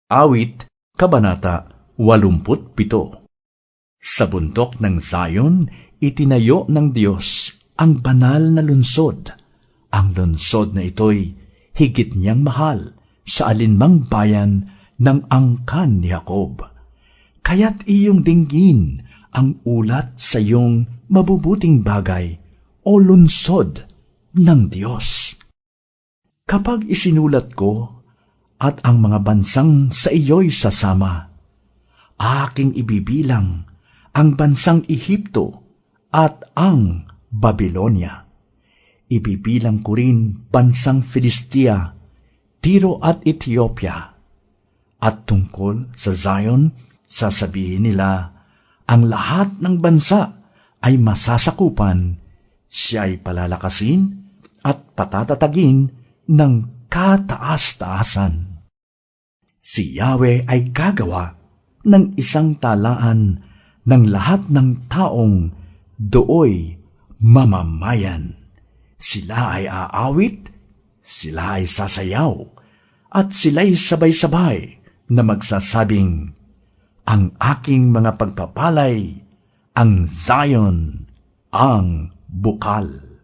Awit, Kabanata 87. Sa bundok ng Zion, itinayo ng Diyos ang banal na lungsod. Ang lungsod na ito'y higit niyang mahal sa alinmang bayan ng angkan ni Jacob. Kaya't iyong dinggin ang ulat sa iyong mabubuting bagay o lungsod ng Diyos. Kapag isinulat ko at ang mga bansang sa iyo'y sasama, aking ibibilang ang bansang Ehipto at ang Babilonia. Ibibilang ko rin bansang Filistia, Tiro at Ethiopia. At tungkol sa Zion, sasabihin nila, ang lahat ng bansa ay masasakupan, siya ay palalakasin at patatatagin ng kataas-taasan. Si Yahweh ay gagawa ng isang talaan ng lahat ng taong dooy mamamayan. Sila ay aawit, sila ay sasayaw, at sila'y sabay-sabay na magsasabing, ang aking mga pagpapalay, ang Zion, ang bukal.